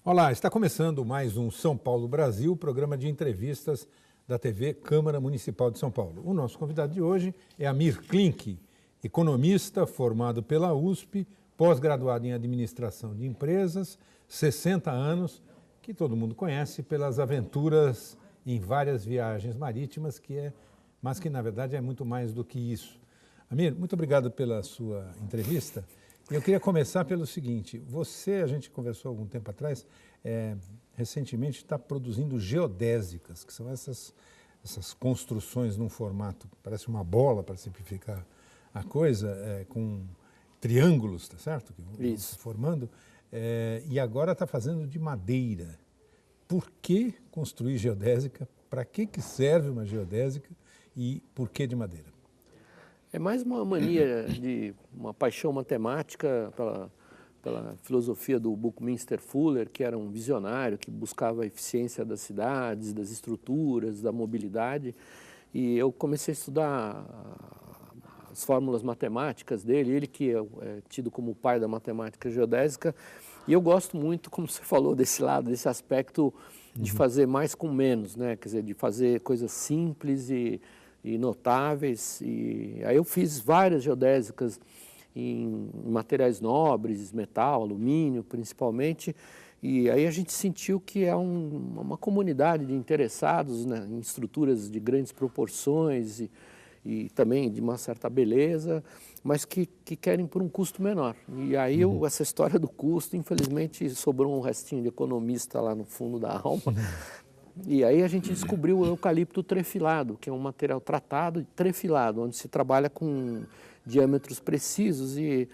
Olá, está começando mais um São Paulo Brasil, programa de entrevistas da TV Câmara Municipal de São Paulo. O nosso convidado de hoje é Amir Klink, economista formado pela USP, pós-graduado em administração de empresas, 60 anos, que todo mundo conhece pelas aventuras em várias viagens marítimas, mas que na verdade é muito mais do que isso. Amir, muito obrigado pela sua entrevista. Eu queria começar pelo seguinte, a gente conversou algum tempo atrás, recentemente está produzindo geodésicas, que são essas construções num formato, parece uma bola, para simplificar a coisa, com triângulos, tá certo? Que vão se formando, e agora está fazendo de madeira. Por que construir geodésica? Para que serve uma geodésica e por que de madeira? É mais uma mania uma paixão matemática pela filosofia do Buckminster Fuller, que era um visionário que buscava a eficiência das cidades, das estruturas, da mobilidade. E eu comecei a estudar as fórmulas matemáticas dele, ele que é tido como o pai da matemática geodésica. E eu gosto muito, como você falou, desse lado, desse aspecto de fazer mais com menos, né? Quer dizer, de fazer coisas simples e notáveis, e aí eu fiz várias geodésicas em materiais nobres, metal, alumínio principalmente, e aí a gente sentiu que é uma comunidade de interessados, né, em estruturas de grandes proporções e também de uma certa beleza, mas que querem por um custo menor. E aí essa história do custo, infelizmente, sobrou um restinho de economista lá no fundo da alma. E aí a gente descobriu o eucalipto trefilado, que é um material tratado e trefilado, onde se trabalha com diâmetros precisos e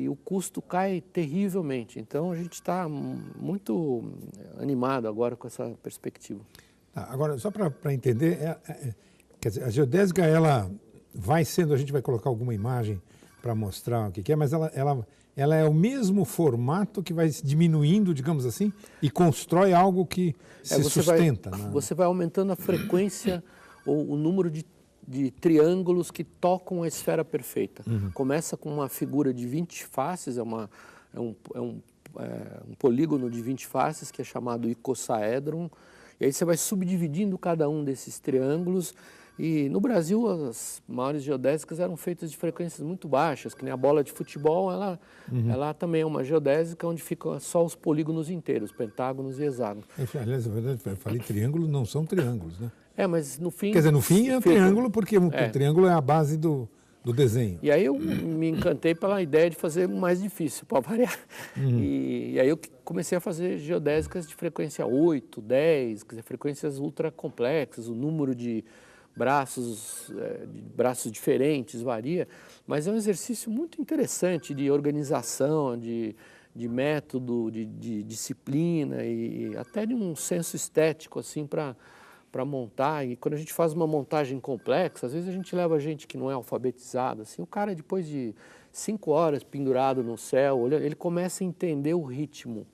o custo cai terrivelmente. Então a gente está muito animado agora com essa perspectiva. Agora, só para entender, quer dizer, a geodésica, ela vai sendo, a gente vai colocar alguma imagem para mostrar o que é, mas ela é o mesmo formato que vai diminuindo, digamos assim, e constrói algo que se sustenta. Você vai aumentando a frequência ou o número de triângulos que tocam a esfera perfeita. Começa com uma figura de 20 faces, é um polígono de 20 faces que é chamado icosaedron, e aí você vai subdividindo cada um desses triângulos. E no Brasil as maiores geodésicas eram feitas de frequências muito baixas, que nem a bola de futebol, ela também é uma geodésica onde ficam só os polígonos inteiros, pentágonos e hexágonos. Aliás, na verdade, eu falei triângulo, não são triângulos, né? Mas no fim... Quer dizer, no fim é um triângulo, porque o triângulo é a base do desenho. E aí eu me encantei pela ideia de fazer mais difícil, para variar. E aí eu comecei a fazer geodésicas de frequência 8, 10, quer dizer, frequências ultra complexas, o número de braços diferentes varia, mas é um exercício muito interessante de organização, de método, de disciplina e até de um senso estético assim para montar. E quando a gente faz uma montagem complexa, às vezes a gente leva gente que não é alfabetizada, assim, o cara depois de 5 horas pendurado no céu, ele começa a entender o ritmo.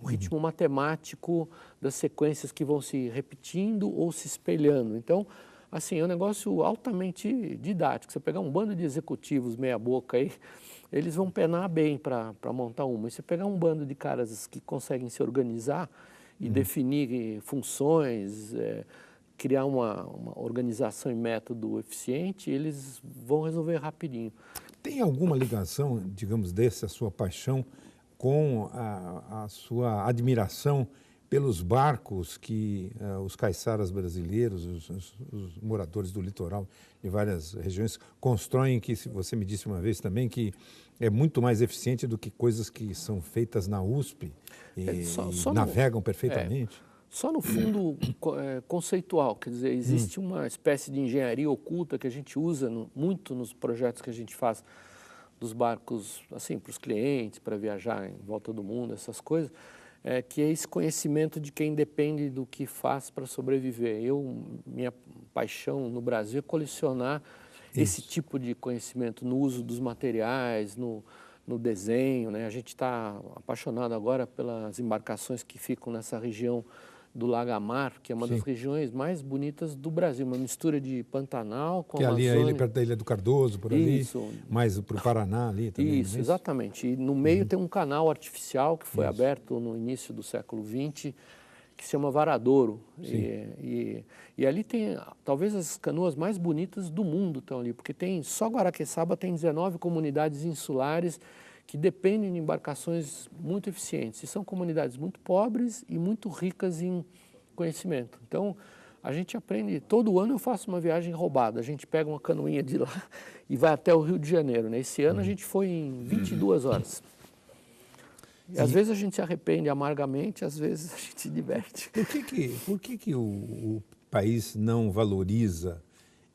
O ritmo matemático das sequências que vão se repetindo ou se espelhando. Então, assim, é um negócio altamente didático. Você pegar um bando de executivos meia boca aí, eles vão penar bem para montar uma. E você pegar um bando de caras que conseguem se organizar e definir funções, criar uma organização e método eficiente, eles vão resolver rapidinho. Tem alguma ligação, digamos, dessa sua paixão com a sua admiração pelos barcos que os caiçaras brasileiros, os moradores do litoral de várias regiões constroem, que você me disse uma vez também, que é muito mais eficiente do que coisas que são feitas na USP e navegam perfeitamente? Só no fundo conceitual, quer dizer, existe uma espécie de engenharia oculta que a gente usa muito nos projetos que a gente faz dos barcos, assim, para os clientes, para viajar em volta do mundo, essas coisas, que é esse conhecimento de quem depende do que faz para sobreviver. Minha paixão no Brasil é colecionar esse tipo de conhecimento no uso dos materiais, no desenho, né? A gente está apaixonado agora pelas embarcações que ficam nessa região do Lagamar, que é uma das regiões mais bonitas do Brasil, uma mistura de Pantanal com que Amazônia. Ali perto da Ilha do Cardoso, por ali, Isso. mais para o Paraná ali também. Isso, exatamente. E no meio tem um canal artificial que foi aberto no início do século XX, que se chama Varadouro. E ali tem, talvez as canoas mais bonitas do mundo estão ali, porque só Guaraqueçaba tem 19 comunidades insulares que dependem de embarcações muito eficientes. E são comunidades muito pobres e muito ricas em conhecimento. Então, a gente aprende, todo ano eu faço uma viagem roubada, a gente pega uma canoinha de lá e vai até o Rio de Janeiro, né? Esse ano a gente foi em 22 horas. E às vezes a gente se arrepende amargamente, às vezes a gente se diverte. Por que o país não valoriza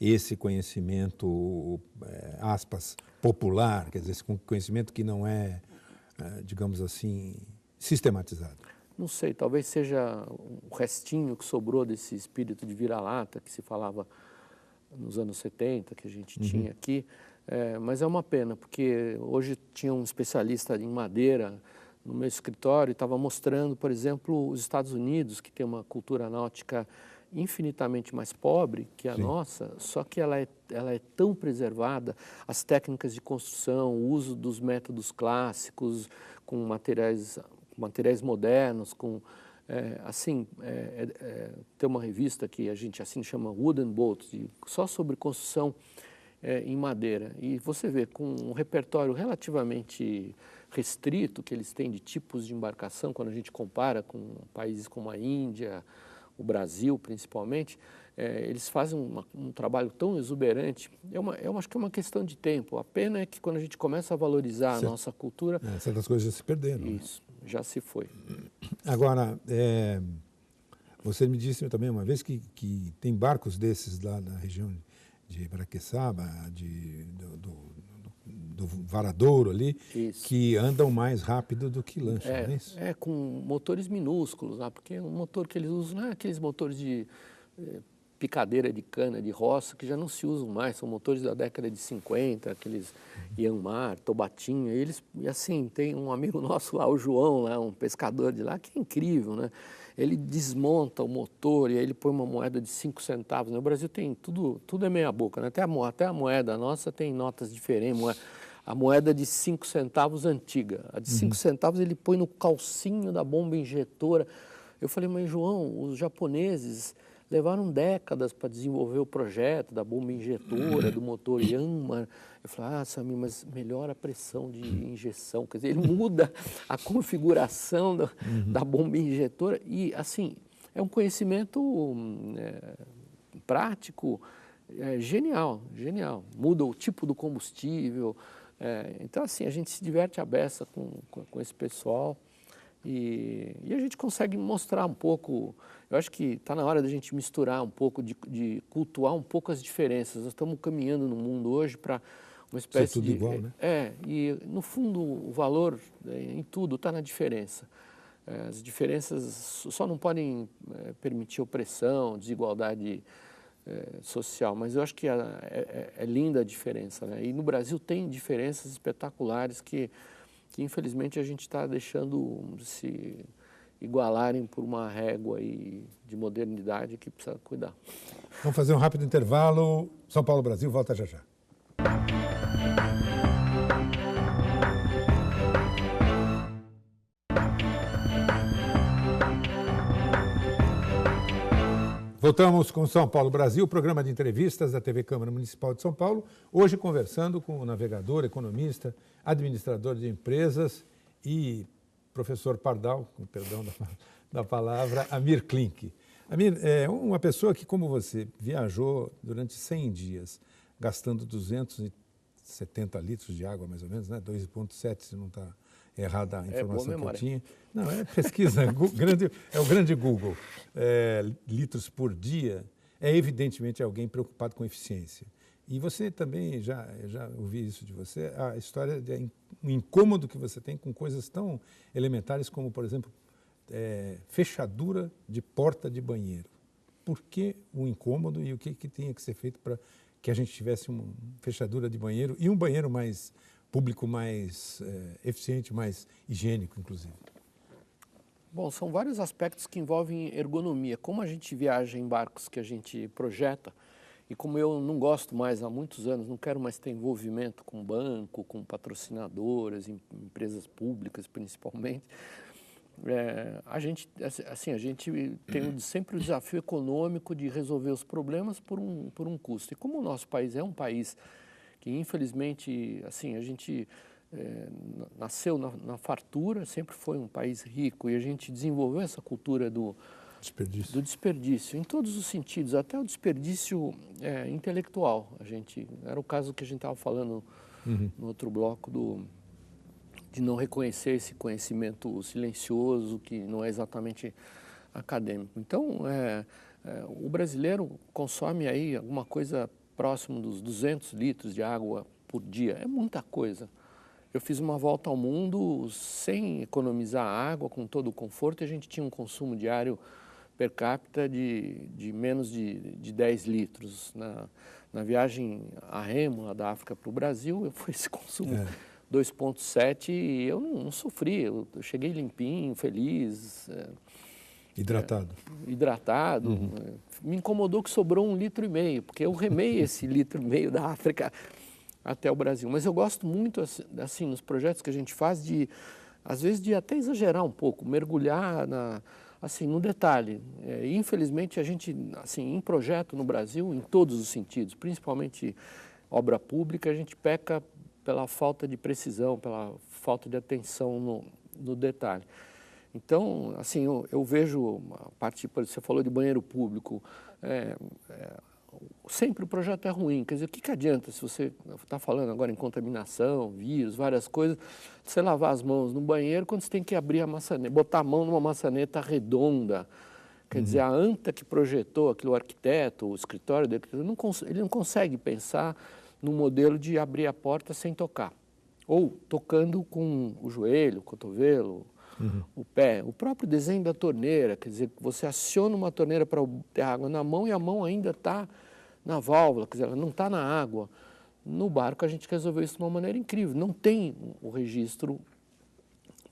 esse conhecimento, aspas, popular, quer dizer, esse conhecimento que não é, digamos assim, sistematizado? Não sei, talvez seja um restinho que sobrou desse espírito de vira-lata que se falava nos anos 70, que a gente tinha aqui, mas é uma pena, porque hoje tinha um especialista em madeira no meu escritório e estava mostrando, por exemplo, os Estados Unidos, que tem uma cultura náutica infinitamente mais pobre que a nossa, só que ela é tão preservada, as técnicas de construção, o uso dos métodos clássicos, com materiais modernos, tem uma revista que a gente assim chama Wooden Boats, só sobre construção em madeira. E você vê, com um repertório relativamente restrito que eles têm de tipos de embarcação, quando a gente compara com países como a Índia, o Brasil principalmente, eles fazem um trabalho tão exuberante. Eu acho que é uma questão de tempo. A pena é que quando a gente começa a valorizar a nossa cultura... certas coisas já se perderam. Isso, já se foi. Agora, você me disse também uma vez que tem barcos desses lá na região de Guaraqueçaba, do Varadouro ali, que andam mais rápido do que lancha, não é isso? Com motores minúsculos lá, porque o motor que eles usam não é aqueles motores de picadeira de cana, de roça, que já não se usam mais, são motores da década de 50, aqueles Yanmar, Tobatinha, e assim, tem um amigo nosso lá, o João, lá, um pescador de lá, que é incrível, né? Ele desmonta o motor e aí ele põe uma moeda de 5 centavos. No Brasil tem tudo é meia boca, né? Até a moeda nossa tem notas diferentes. A moeda de 5 centavos antiga, a de 5 centavos ele põe no calcinho da bomba injetora. Eu falei, mas João, os japoneses levaram décadas para desenvolver o projeto da bomba injetora, do motor Yanmar. Eu falei, Samir, mas melhora a pressão de injeção. Quer dizer, ele muda a configuração da bomba injetora. E, assim, é um conhecimento prático, genial. Muda o tipo do combustível. Então, assim, a gente se diverte à beça com esse pessoal. E a gente consegue mostrar um pouco, eu acho que está na hora da gente misturar um pouco, de cultuar um pouco as diferenças. Nós estamos caminhando no mundo hoje para uma espécie tudo igual, né? E no fundo o valor em tudo está na diferença. As diferenças só não podem permitir opressão, desigualdade social, mas eu acho que é linda a diferença, né? E no Brasil tem diferenças espetaculares que infelizmente a gente está deixando se igualarem por uma régua de modernidade que precisa cuidar. Vamos fazer um rápido intervalo. São Paulo, Brasil, volta já já. Voltamos com São Paulo, Brasil, programa de entrevistas da TV Câmara Municipal de São Paulo. Hoje conversando com o navegador, economista, administrador de empresas e professor Pardal, com perdão da palavra, Amir Klink. Amir, é uma pessoa que, como você, viajou durante 100 dias, gastando 270 litros de água, mais ou menos, né? 2,7, se não está errada a informação que eu tinha. Não, é pesquisa, é o grande Google. Litros por dia, é evidentemente alguém preocupado com eficiência. E você também, já ouvi isso de você, a história de um incômodo que você tem com coisas tão elementares como, por exemplo, fechadura de porta de banheiro. Por que o incômodo e o que tinha que ser feito para que a gente tivesse uma fechadura de banheiro e um banheiro mais público, mais eficiente, mais higiênico, inclusive? Bom, são vários aspectos que envolvem ergonomia. Como a gente viaja em barcos que a gente projeta, e como eu não gosto mais há muitos anos, não quero mais ter envolvimento com banco, com patrocinadoras, empresas públicas principalmente, a gente tem sempre o desafio econômico de resolver os problemas por um custo. E como o nosso país é um país que, infelizmente, assim, a gente nasceu na fartura, sempre foi um país rico, e a gente desenvolveu essa cultura do desperdício, em todos os sentidos, até o desperdício intelectual. Era o caso que a gente estava falando no outro bloco de não reconhecer esse conhecimento silencioso, que não é exatamente acadêmico. Então, o brasileiro consome aí alguma coisa próximo dos 200 litros de água por dia. É muita coisa. Eu fiz uma volta ao mundo sem economizar água, com todo o conforto, e a gente tinha um consumo diário per capita de menos de 10 litros. Na viagem a remo, lá da África para o Brasil, foi esse consumo 2,7 e eu não sofri. Eu cheguei limpinho, feliz. Hidratado. Hidratado. Me incomodou que sobrou 1,5 litro, porque eu remei esse 1,5 litro da África até o Brasil. Mas eu gosto muito, assim, nos projetos que a gente faz, às vezes, de até exagerar um pouco, mergulhar no detalhe. Infelizmente, a gente, assim, em projeto no Brasil, em todos os sentidos, principalmente obra pública, a gente peca pela falta de precisão, pela falta de atenção no detalhe. Então, assim, eu vejo a parte, por exemplo, você falou de banheiro público, sempre o projeto é ruim. Quer dizer, o que adianta se você está falando agora em contaminação, vírus, várias coisas, você lavar as mãos no banheiro quando você tem que abrir a maçaneta, botar a mão numa maçaneta redonda. Quer dizer, a anta que projetou aquilo, o arquiteto, o escritório dele, ele não consegue pensar no modelo de abrir a porta sem tocar. Ou tocando com o joelho, o cotovelo, o pé. O próprio desenho da torneira, quer dizer, você aciona uma torneira para ter água na mão e a mão ainda está na válvula, quer dizer, ela não está na água. No barco a gente resolveu isso de uma maneira incrível. Não tem o registro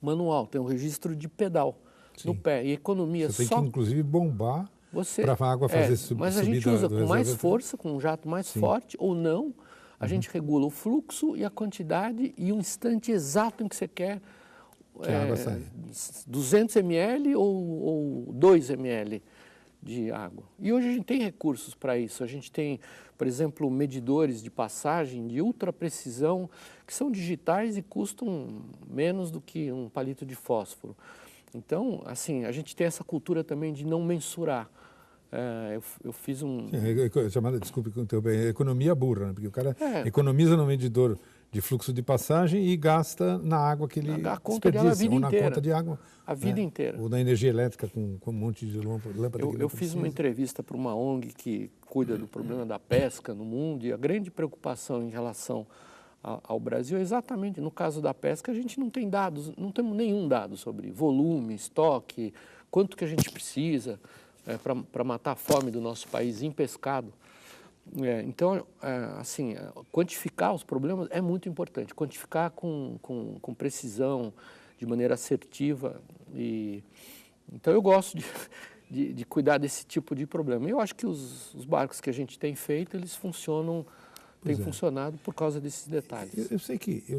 manual, tem o registro de pedal no pé. E economia você tem que, inclusive, bombar para a água fazer subida. Mas a gente usa com mais força, com um jato mais forte ou não. A gente regula o fluxo e a quantidade e o instante exato em que você quer que a água sai. 200 ml ou 2 ml de água. E hoje a gente tem recursos para isso. A gente tem, por exemplo, medidores de passagem de ultra precisão que são digitais e custam menos do que um palito de fósforo. Então, assim, a gente tem essa cultura também de não mensurar. Eu fiz um... Chamada, desculpe, economia burra, né? Porque o cara economiza no medidor de fluxo de passagem e gasta na água que ele desperdiça, ou na conta de água. A vida inteira. Ou na energia elétrica com um monte de lâmpada. Eu fiz uma entrevista para uma ONG que cuida do problema da pesca no mundo, e a grande preocupação em relação ao Brasil é exatamente, no caso da pesca, a gente não tem dados, não temos nenhum dado sobre volume, estoque, quanto que a gente precisa para matar a fome do nosso país em pescado. Então, assim, quantificar os problemas é muito importante, quantificar com precisão, de maneira assertiva. Então, eu gosto de cuidar desse tipo de problema. Eu acho que os barcos que a gente tem feito, eles têm funcionado por causa desses detalhes. Eu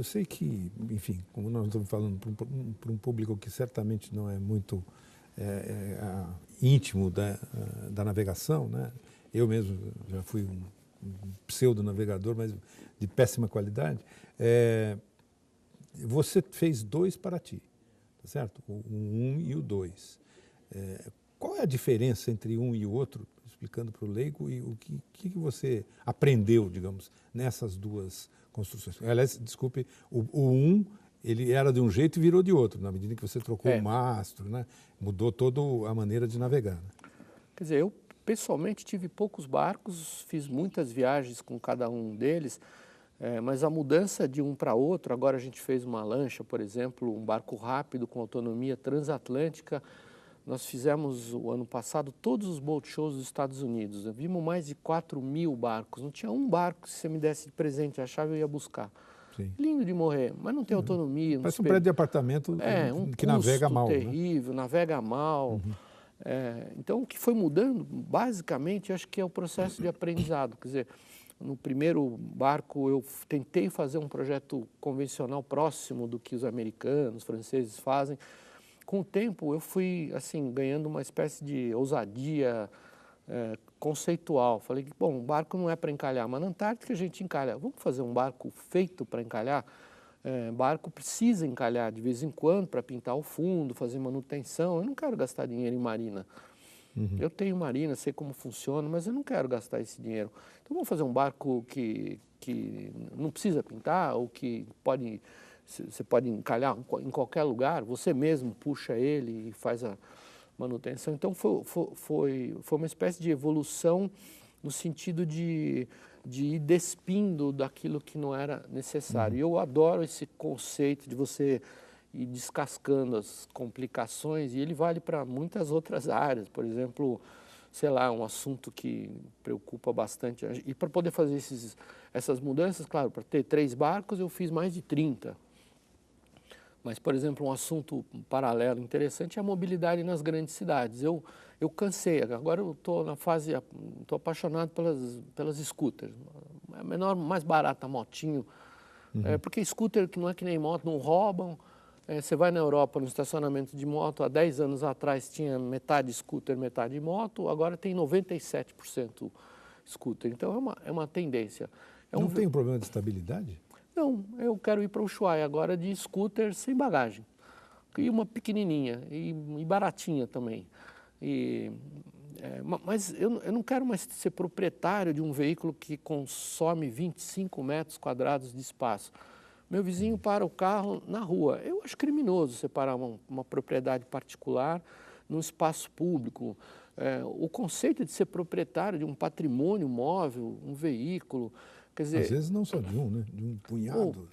sei que, enfim, como nós estamos falando para um público que certamente não é muito íntimo da navegação, né? Eu mesmo já fui um pseudo-navegador, mas de péssima qualidade. Você fez 2 para ti, tá certo? O 1 e o 2. Qual é a diferença entre um e o outro, explicando para o leigo, e o que você aprendeu, digamos, nessas 2 construções? Aliás, desculpe, o 1, ele era de um jeito e virou de outro, na medida que você trocou o mastro, né? Mudou toda a maneira de navegar. Né? Quer dizer, eu pessoalmente tive poucos barcos, fiz muitas viagens com cada um deles, mas a mudança de um para outro, agora a gente fez uma lancha, por exemplo, um barco rápido com autonomia transatlântica. Nós fizemos o ano passado todos os boat shows dos Estados Unidos. Vimos mais de 4.000 barcos. Não tinha um barco que se você me desse de presente a chave eu ia buscar. Sim. Lindo de morrer, mas não tem autonomia. Parece um prédio de apartamento que navega mal. Terrível, né? Navega mal. Então, o que foi mudando, basicamente, acho que é o processo de aprendizado. Quer dizer, no primeiro barco eu tentei fazer um projeto convencional próximo do que os americanos, os franceses fazem. Com o tempo eu fui assim ganhando uma espécie de ousadia conceitual. Falei que, bom, o barco não é para encalhar, mas na Antártica a gente encalha. Vamos fazer um barco feito para encalhar? Barco precisa encalhar de vez em quando para pintar o fundo, fazer manutenção. Eu não quero gastar dinheiro em marina. Eu tenho marina, sei como funciona, mas eu não quero gastar esse dinheiro. Então vamos fazer um barco que não precisa pintar, ou que você pode encalhar em qualquer lugar, você mesmo puxa ele e faz a manutenção. Então foi uma espécie de evolução no sentido de ir despindo daquilo que não era necessário. E eu adoro esse conceito de você ir descascando as complicações, e ele vale para muitas outras áreas. Por exemplo, sei lá, um assunto que preocupa bastante. E para poder fazer essas mudanças, claro, para ter 3 barcos eu fiz mais de 30. Mas, por exemplo, um assunto paralelo interessante é a mobilidade nas grandes cidades. Eu cansei, agora eu estou na fase, estou apaixonado pelas scooters. A menor, mais barata, motinho. Porque scooter, que não é que nem moto, não roubam. Você vai na Europa, no estacionamento de moto, há 10 anos atrás tinha metade scooter, metade moto, agora tem 97% scooter. Então é uma tendência. Não tem um problema de estabilidade? Não, eu quero ir para o Ushuaia agora de scooter sem bagagem. E uma pequenininha e baratinha também. Mas eu não quero mais ser proprietário de um veículo que consome 25 metros quadrados de espaço. Meu vizinho para o carro na rua. Eu acho criminoso separar uma propriedade particular num espaço público. O conceito de ser proprietário de um patrimônio móvel, um veículo, quer dizer... Às vezes não só de um, né? De um punhado.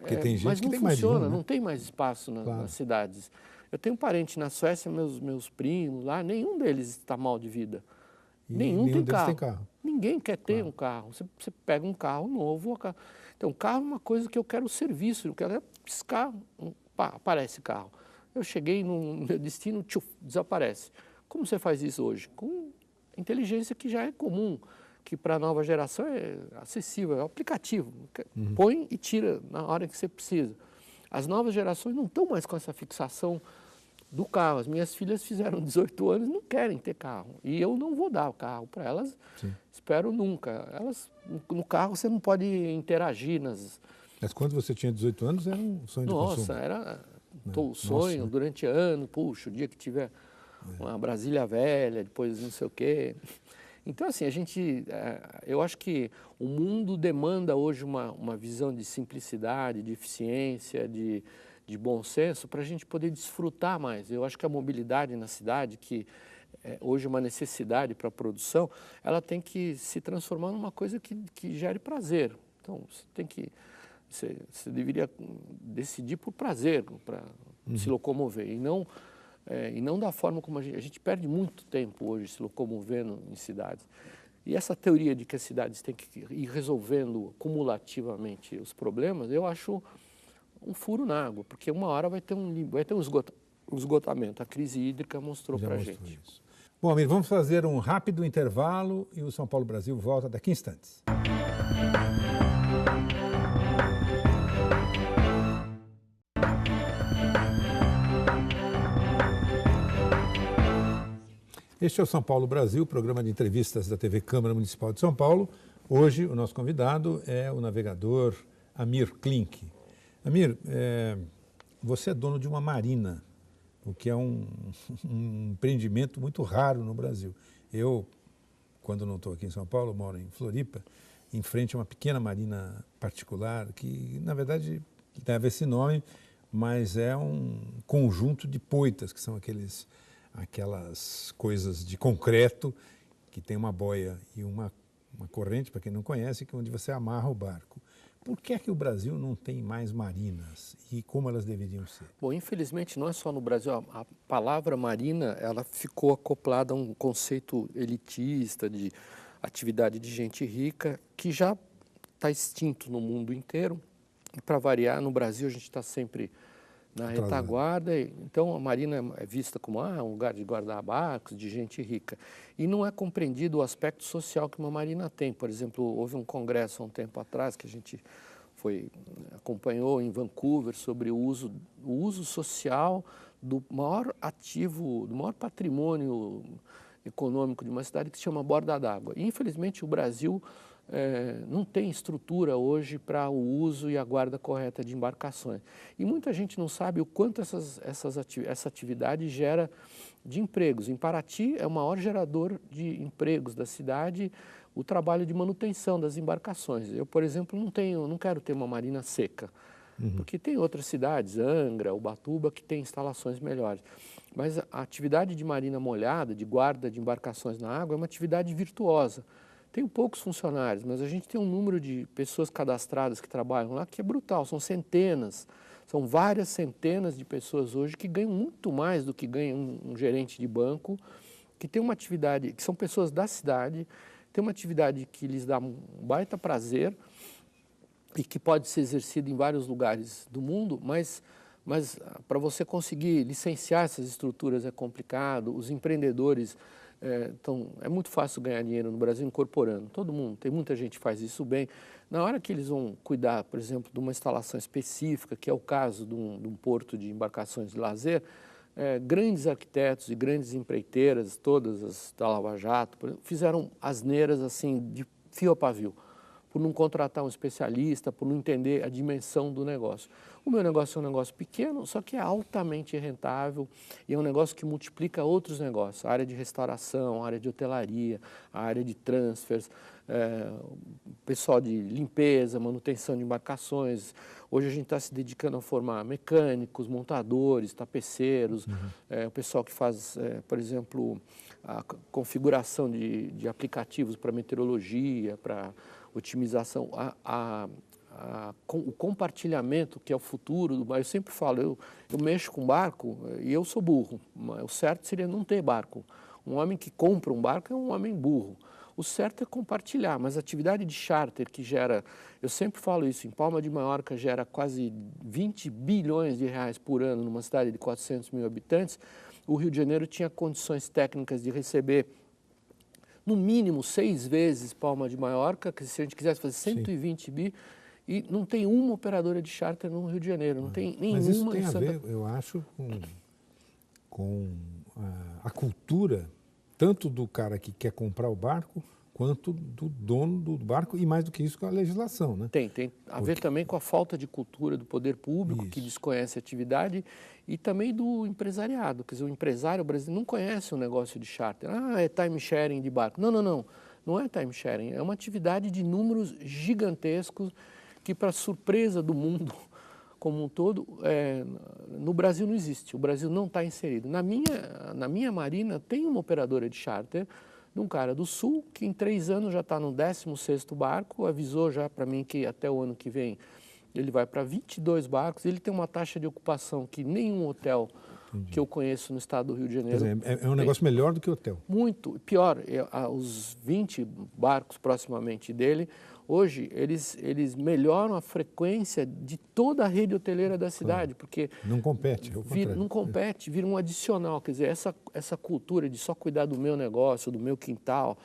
Porque tem gente mas que não tem funciona, mais de um, né? não tem mais espaço Claro. nas cidades. Eu tenho parente na Suécia, meus primos lá, nenhum deles está mal de vida. Nenhum tem deles carro. tem carro. Ninguém quer ter um carro. Você pega um carro novo. Então, carro é uma coisa que eu quero serviço, eu quero piscar, aparece carro. Eu cheguei no meu destino, tchuf, desaparece. Como você faz isso hoje? Com inteligência que já é comum, que para a nova geração é acessível, é um aplicativo. Põe e tira na hora que você precisa. As novas gerações não estão mais com essa fixação do carro. As minhas filhas fizeram 18 anos e não querem ter carro. E eu não vou dar o carro para elas, espero nunca. No carro você não pode interagir nas... Mas quando você tinha 18 anos era um sonho de consumo. Nossa, era o sonho durante anos. Puxa, o dia que tiver uma Brasília velha, depois não sei o quê. Então, assim, eu acho que o mundo demanda hoje uma visão de simplicidade, de eficiência, de bom senso, para a gente poder desfrutar mais. Eu acho que a mobilidade na cidade, que hoje é uma necessidade para a produção, ela tem que se transformar numa coisa que gere prazer. Então, você deveria decidir por prazer, para se locomover, e não da forma como a gente perde muito tempo hoje se locomovendo em cidades. E essa teoria de que as cidades têm que ir resolvendo cumulativamente os problemas, eu acho um furo na água, porque uma hora vai ter um esgotamento. A crise hídrica mostrou para a gente. Isso. Bom, Amir, vamos fazer um rápido intervalo e o São Paulo Brasil volta daqui a instantes. Este é o São Paulo Brasil, programa de entrevistas da TV Câmara Municipal de São Paulo. Hoje, o nosso convidado é o navegador Amir Klink. Amir, você é dono de uma marina, o que é um empreendimento muito raro no Brasil. Eu, quando não estou aqui em São Paulo, moro em Floripa, em frente a uma pequena marina particular, que, na verdade, leva esse nome, mas é um conjunto de poitas, que são aquelas coisas de concreto que tem uma boia e uma corrente, para quem não conhece, que é onde você amarra o barco. Por que é que o Brasil não tem mais marinas e como elas deveriam ser? Bom, infelizmente não é só no Brasil. A palavra marina, ela ficou acoplada a um conceito elitista de atividade de gente rica que já está extinto no mundo inteiro. E, para variar, no Brasil a gente está sempre na retaguarda, então a Marina é vista como um lugar de guardar barcos, de gente rica. E não é compreendido o aspecto social que uma Marina tem. Por exemplo, houve um congresso há um tempo atrás que a gente acompanhou em Vancouver sobre o uso social do maior ativo, do maior patrimônio econômico de uma cidade que se chama Borda d'Água. E, infelizmente, o Brasil não tem estrutura hoje para o uso e a guarda correta de embarcações. E muita gente não sabe o quanto essa atividade gera de empregos. Em Paraty é o maior gerador de empregos da cidade, o trabalho de manutenção das embarcações. Eu, por exemplo, não quero ter uma marina seca, porque tem outras cidades, Angra, Ubatuba, que têm instalações melhores. Mas a atividade de marina molhada, de guarda de embarcações na água, é uma atividade virtuosa. Tem poucos funcionários, mas a gente tem um número de pessoas cadastradas que trabalham lá que é brutal, são centenas, são várias centenas de pessoas hoje que ganham muito mais do que ganha um gerente de banco, que tem uma atividade, que são pessoas da cidade, tem uma atividade que lhes dá um baita prazer e que pode ser exercida em vários lugares do mundo, mas para você conseguir licenciar essas estruturas é complicado, os empreendedores... Então, é muito fácil ganhar dinheiro no Brasil incorporando. Todo mundo, tem muita gente que faz isso bem. Na hora que eles vão cuidar, por exemplo, de uma instalação específica, que é o caso de um porto de embarcações de lazer, grandes arquitetos e grandes empreiteiras, todas as da Lava Jato, por exemplo, fizeram asneiras assim, de fio a pavio, por não contratar um especialista, por não entender a dimensão do negócio. O meu negócio é um negócio pequeno, só que é altamente rentável e é um negócio que multiplica outros negócios, a área de restauração, a área de hotelaria, a área de transfers, pessoal de limpeza, manutenção de embarcações. Hoje a gente está se dedicando a formar mecânicos, montadores, tapeceiros, o pessoal que faz, por exemplo, a configuração de aplicativos para meteorologia, para otimização, o compartilhamento, que é o futuro. Eu sempre falo, eu mexo com barco e eu sou burro. O certo seria não ter barco. Um homem que compra um barco é um homem burro. O certo é compartilhar, mas a atividade de charter que gera, eu sempre falo isso, em Palma de Mallorca gera quase 20 bilhões de reais por ano numa cidade de 400 mil habitantes. O Rio de Janeiro tinha condições técnicas de receber no mínimo 6 vezes Palma de Mallorca, que se a gente quisesse fazer 120 bi, e não tem uma operadora de charter no Rio de Janeiro, não tem nenhuma. Mas isso tem a ver, eu acho, com a cultura, tanto do cara que quer comprar o barco, quanto do dono do barco, e mais do que isso, com a legislação, né? Tem a ver também com a falta de cultura do poder público, que desconhece a atividade, e também do empresariado. Quer dizer, o empresário brasileiro não conhece o negócio de charter. É time sharing de barco. Não é time sharing, é uma atividade de números gigantescos que, para surpresa do mundo como um todo, no Brasil não existe. O Brasil não está inserido. Na minha marina tem uma operadora de charter de um cara do Sul, que em 3 anos já está no 16º barco, avisou já para mim que até o ano que vem ele vai para 22 barcos, ele tem uma taxa de ocupação que nenhum hotel que eu conheço no estado do Rio de Janeiro. Quer dizer, é um negócio melhor do que hotel. Muito. Pior, os 20 barcos proximamente dele, hoje eles melhoram a frequência de toda a rede hoteleira da cidade, porque... Não compete. Não compete, vira um adicional. Quer dizer, essa cultura de só cuidar do meu negócio, do meu quintal,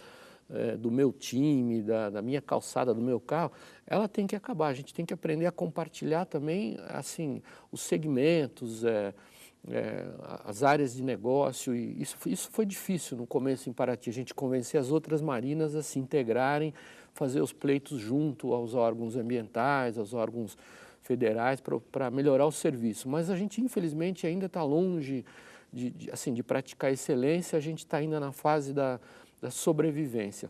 do meu time, da minha calçada, do meu carro, ela tem que acabar. A gente tem que aprender a compartilhar também, assim, os segmentos, as áreas de negócio. E isso foi difícil no começo em Paraty, a gente convencer as outras marinas a se integrarem, fazer os pleitos junto aos órgãos ambientais, aos órgãos federais, para melhorar o serviço. Mas a gente, infelizmente, ainda está longe de praticar excelência, a gente está ainda na fase da sobrevivência.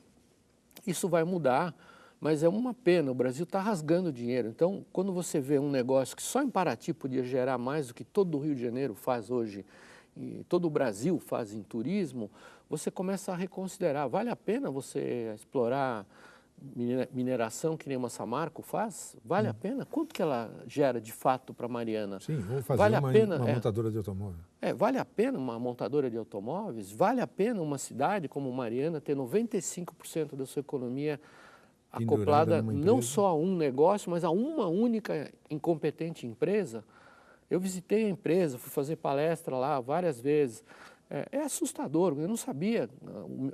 Isso vai mudar, mas é uma pena, o Brasil está rasgando dinheiro. Então, quando você vê um negócio que só em Paraty podia gerar mais do que todo o Rio de Janeiro faz hoje, e todo o Brasil faz em turismo, você começa a reconsiderar. Vale a pena você explorar mineração que nem uma Samarco faz? Vale a pena? Quanto que ela gera de fato para a Mariana? Sim, vou fazer vale uma montadora de automóvel. Vale a pena uma montadora de automóveis? Vale a pena uma cidade como Mariana ter 95% da sua economia acoplada não só a um negócio, mas a uma única incompetente empresa. Eu visitei a empresa, fui fazer palestra lá várias vezes. É assustador, eu não sabia.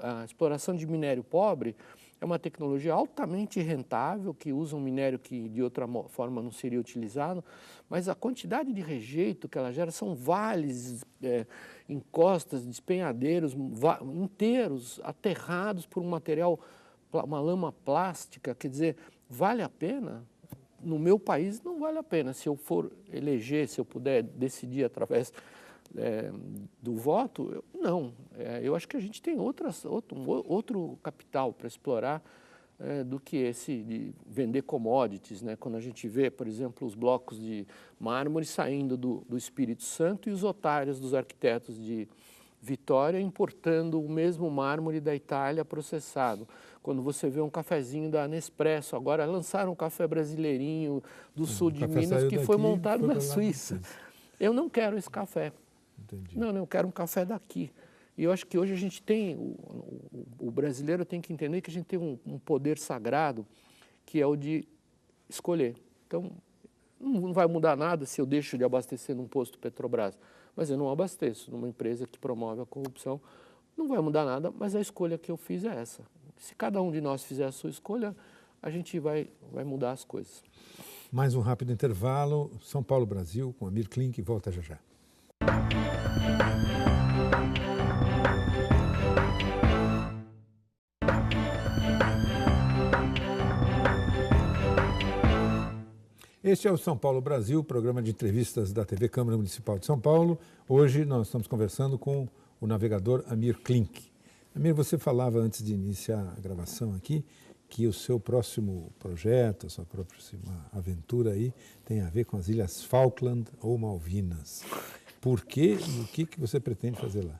A exploração de minério pobre é uma tecnologia altamente rentável, que usa um minério que de outra forma não seria utilizado, mas a quantidade de rejeito que ela gera são vales, encostas, despenhadeiros inteiros, aterrados por um material, uma lama plástica. Quer dizer, vale a pena? No meu país não vale a pena. Se eu for eleger, se eu puder decidir através do voto, não. Eu acho que a gente tem outro capital para explorar do que esse de vender commodities, né? Quando a gente vê, por exemplo, os blocos de mármore saindo do Espírito Santo e os otários dos arquitetos de Vitória importando o mesmo mármore da Itália processado. Quando você vê um cafezinho da Nespresso, agora lançaram um café brasileirinho do sul de Minas que foi montado na Suíça. Eu não quero esse café. Entendi. Não, eu quero um café daqui. E eu acho que hoje a gente tem, o brasileiro tem que entender que a gente tem um poder sagrado, que é o de escolher. Então, não vai mudar nada se eu deixo de abastecer num posto Petrobras, mas eu não abasteço numa empresa que promove a corrupção. Não vai mudar nada, mas a escolha que eu fiz é essa. Se cada um de nós fizer a sua escolha, a gente vai mudar as coisas. Mais um rápido intervalo. São Paulo, Brasil, com Amir Klink, volta já já. Este é o São Paulo Brasil, programa de entrevistas da TV Câmara Municipal de São Paulo. Hoje nós estamos conversando com o navegador Amir Klink. Amir, você falava antes de iniciar a gravação aqui que o seu próximo projeto, a sua próxima aventura aí tem a ver com as Ilhas Falkland ou Malvinas. Por quê e o que você pretende fazer lá?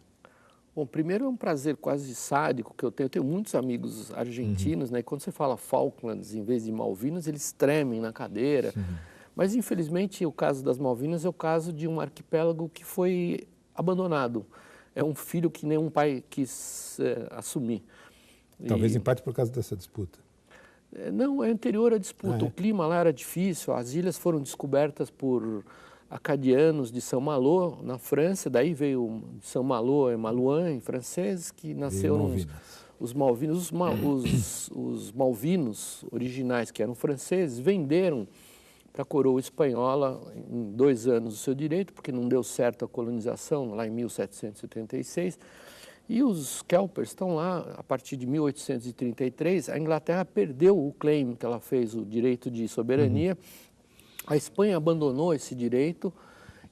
Bom, primeiro é um prazer quase sádico que eu tenho. Eu tenho muitos amigos argentinos, né? E quando você fala Falklands em vez de Malvinas, eles tremem na cadeira. Mas, infelizmente, o caso das Malvinas é o caso de um arquipélago que foi abandonado. É um filho que nenhum pai quis assumir. Talvez em parte por causa dessa disputa. Não, é anterior à disputa. O clima lá era difícil. As ilhas foram descobertas por acadianos de Saint-Malo, na França. Daí veio Saint-Malo e Malouin, em francês, que nasceram os Malvinos. Os Malvinos originais, que eram franceses, venderam para a coroa espanhola em 2 anos o seu direito, porque não deu certo a colonização, lá em 1776. E os Kelpers estão lá a partir de 1833. A Inglaterra perdeu o claim que ela fez, o direito de soberania. A Espanha abandonou esse direito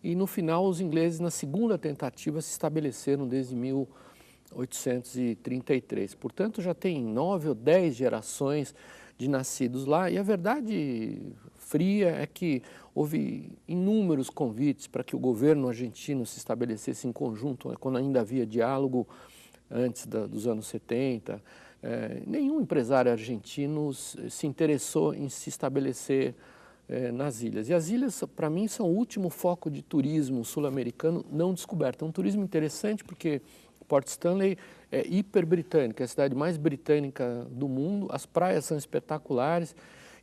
e, no final, os ingleses, na segunda tentativa, se estabeleceram desde 1833. Portanto, já tem 9 ou 10 gerações de nascidos lá. E a verdade fria é que houve inúmeros convites para que o governo argentino se estabelecesse em conjunto, quando ainda havia diálogo antes dos anos 70. Nenhum empresário argentino se interessou em se estabelecer nas ilhas. E as ilhas, para mim, são o último foco de turismo sul-americano não descoberto. É um turismo interessante porque Port Stanley é hiper-britânica, é a cidade mais britânica do mundo, as praias são espetaculares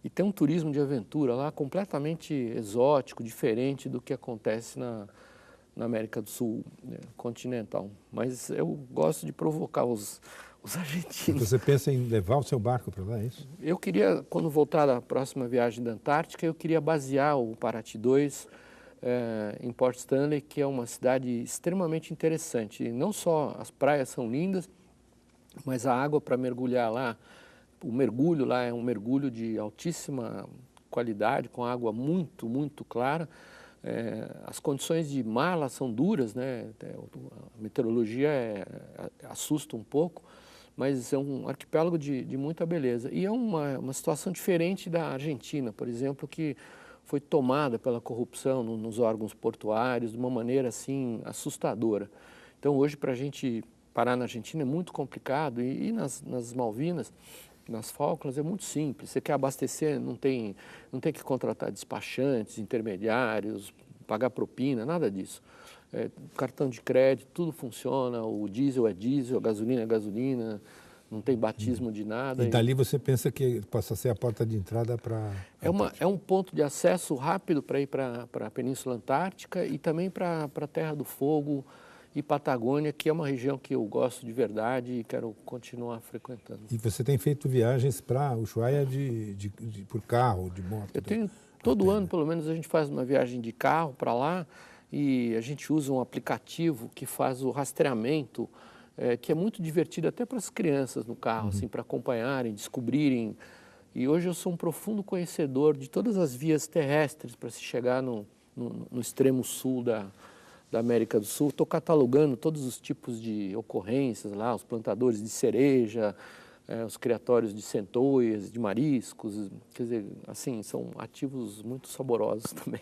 e tem um turismo de aventura lá completamente exótico, diferente do que acontece na América do Sul continental. Mas eu gosto de provocar os argentinos. Você pensa em levar o seu barco para lá, é isso? Eu queria, quando voltar da próxima viagem da Antártica, eu queria basear o Paraty 2 em Port Stanley, que é uma cidade extremamente interessante. E não só as praias são lindas, mas a água para mergulhar lá, o mergulho lá é um mergulho de altíssima qualidade, com água muito, muito clara. As condições de mar lá são duras, né? A meteorologia assusta um pouco, mas é um arquipélago de muita beleza. E é uma situação diferente da Argentina, por exemplo, que foi tomada pela corrupção nos órgãos portuários de uma maneira assim assustadora. Então hoje para a gente parar na Argentina é muito complicado e nas Malvinas, nas Falklands é muito simples. Você quer abastecer, não tem que contratar despachantes, intermediários, pagar propina, nada disso. Cartão de crédito, tudo funciona, o diesel é diesel, a gasolina é gasolina. não tem batismo de nada. E dali você pensa que possa ser a porta de entrada para... É um ponto de acesso rápido para ir para a Península Antártica e também para a Terra do Fogo e Patagônia, que é uma região que eu gosto de verdade e quero continuar frequentando. E você tem feito viagens para Ushuaia por carro, de moto? Eu tenho, todo ano, pelo menos, a gente faz uma viagem de carro para lá e a gente usa um aplicativo que faz o rastreamento, que é muito divertido até para as crianças no carro, assim, para acompanharem, descobrirem. E hoje eu sou um profundo conhecedor de todas as vias terrestres para se chegar no extremo sul da América do Sul. Estou catalogando todos os tipos de ocorrências lá, os plantadores de cereja, os criatórios de centoias, de mariscos, quer dizer, assim, são ativos muito saborosos também.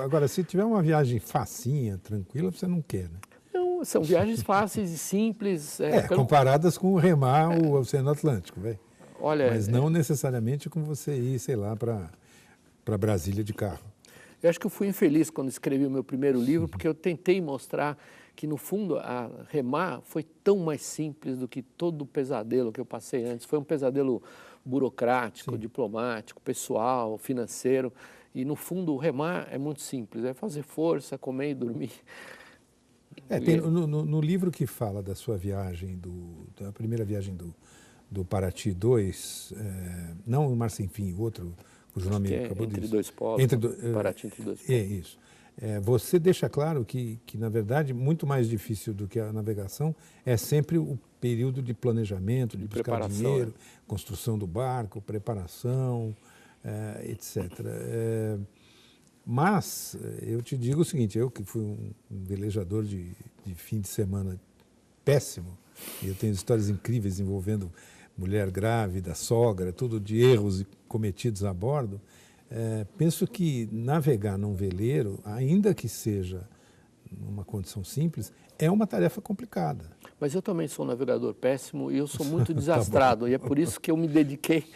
Agora, se tiver uma viagem facinha, tranquila, você não quer, né? Não, são viagens fáceis e simples. Comparadas com remar o Oceano Atlântico, velho. Olha, mas não necessariamente como você ir, sei lá, para Brasília de carro. Eu acho que eu fui infeliz quando escrevi o meu primeiro livro, porque eu tentei mostrar que, no fundo, a remar foi tão mais simples do que todo o pesadelo que eu passei antes. Foi um pesadelo burocrático, Sim. diplomático, pessoal, financeiro. E, no fundo, o remar é muito simples. É fazer força, comer e dormir. Tem, no livro que fala da sua viagem, da primeira viagem do Paraty 2, não o Mar Sem Fim, o outro, cujo nome acabou de dizer. Entre dois polos, Paraty entre dois polos. É isso. Você deixa claro que, na verdade, muito mais difícil do que a navegação é sempre o período de planejamento, de buscar dinheiro, construção do barco, preparação, etc. Mas eu te digo o seguinte, eu que fui um velejador de fim de semana péssimo, e eu tenho histórias incríveis envolvendo mulher grávida, sogra, tudo de erros cometidos a bordo, penso que navegar num veleiro, ainda que seja numa condição simples, é uma tarefa complicada. Mas eu também sou um navegador péssimo e eu sou muito desastrado, e é por isso que eu me dediquei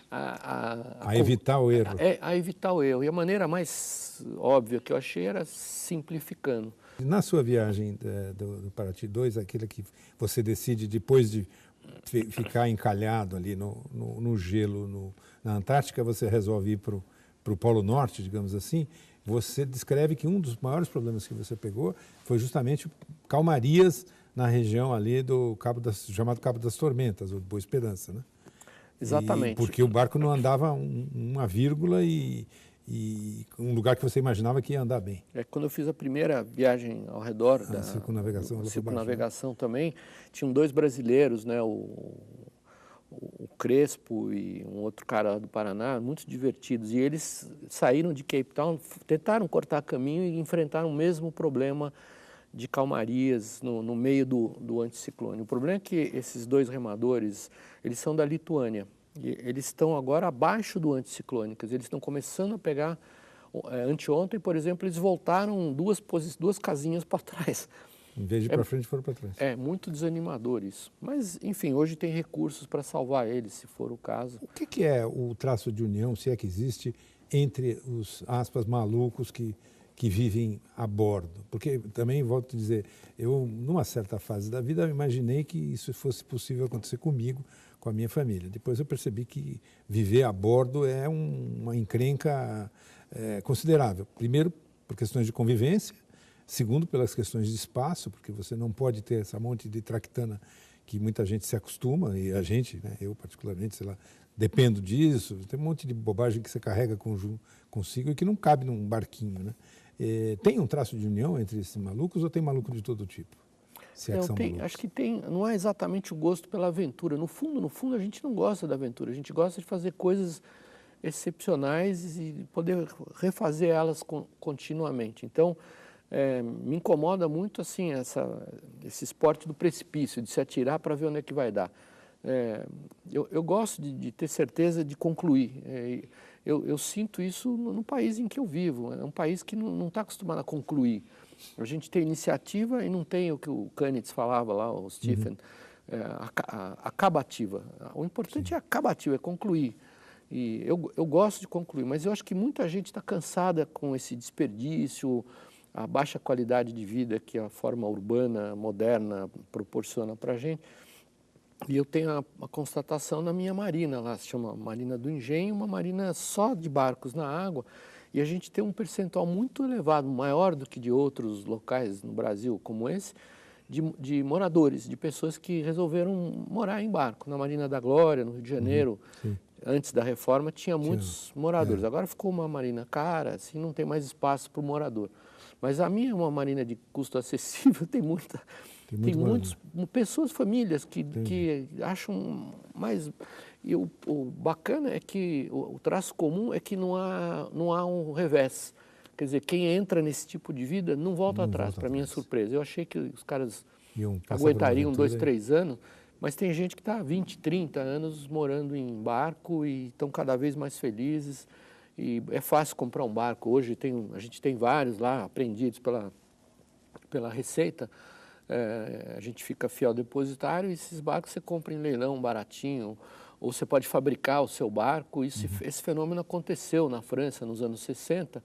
a evitar o erro. A evitar o erro. E a maneira mais óbvia que eu achei era simplificando. Na sua viagem do Paraty 2, aquele que você decide depois de ficar encalhado ali no gelo na Antártica, você resolve ir para o Polo Norte, digamos assim. Você descreve que um dos maiores problemas que você pegou foi justamente calmarias na região ali chamado Cabo das Tormentas, ou Boa Esperança, né? Exatamente. Porque o barco não andava uma vírgula e um lugar que você imaginava que ia andar bem. Quando eu fiz a primeira viagem ao redor da circunnavegação também, tinham dois brasileiros, né, o Crespo e um outro cara do Paraná, muito divertidos. E eles saíram de Cape Town, tentaram cortar caminho e enfrentaram o mesmo problema de calmarias no meio do anticiclone. O problema é que esses dois remadores, eles são da Lituânia. E eles estão agora abaixo do anticiclone, quer dizer, eles estão começando a pegar... Anteontem, por exemplo, eles voltaram duas casinhas para trás. Em vez de ir para frente, foram para trás. É muito desanimador isso. Mas, enfim, hoje tem recursos para salvar eles, se for o caso. O que é o traço de união, se é que existe, entre os, aspas, malucos que vivem a bordo? Porque também, volto a dizer, eu, numa certa fase da vida, imaginei que isso fosse possível acontecer comigo, com a minha família. Depois eu percebi que viver a bordo é uma encrenca considerável. Primeiro, por questões de convivência. Segundo, pelas questões de espaço, porque você não pode ter essa monte de tractana que muita gente se acostuma, e a gente, né, eu particularmente, sei lá, dependo disso. Tem um monte de bobagem que você carrega consigo e que não cabe num barquinho, né? Tem um traço de união entre esses malucos ou tem maluco de todo tipo? Se é que são malucos? Acho que tem, não é exatamente o gosto pela aventura. No fundo, a gente não gosta da aventura, a gente gosta de fazer coisas excepcionais e poder refazer elas continuamente. Então, me incomoda muito assim esse esporte do precipício, de se atirar para ver onde é que vai dar. Eu gosto de ter certeza de concluir. Eu sinto isso no país em que eu vivo. É um país que não está acostumado a concluir. A gente tem iniciativa e não tem o que o Canitz falava lá, o Stephen, acabativa. O importante é acabativa, é concluir. E eu gosto de concluir, mas eu acho que muita gente está cansada com esse desperdício, a baixa qualidade de vida que a forma urbana, moderna, proporciona para a gente. E eu tenho a constatação na minha marina, lá se chama Marina do Engenho, uma marina só de barcos na água, e a gente tem um percentual muito elevado, maior do que de outros locais no Brasil como esse, de moradores, de pessoas que resolveram morar em barco. Na Marina da Glória, no Rio de Janeiro, antes da reforma, tinha muitos moradores. Agora ficou uma marina cara, assim, não tem mais espaço para o morador. Mas a minha é uma marina de custo acessível, tem muitas pessoas, famílias que acham mais... E o bacana é que o traço comum é que não há um revés. Quer dizer, quem entra nesse tipo de vida não volta atrás, para minha surpresa. Eu achei que os caras aguentariam 2, 3 anos, mas tem gente que está há 20, 30 anos morando em barco e estão cada vez mais felizes. E é fácil comprar um barco. Hoje a gente tem vários lá, apreendidos pela Receita. A gente fica fiel depositário e esses barcos você compra em leilão baratinho, ou você pode fabricar o seu barco. Esse fenômeno aconteceu na França nos anos 60,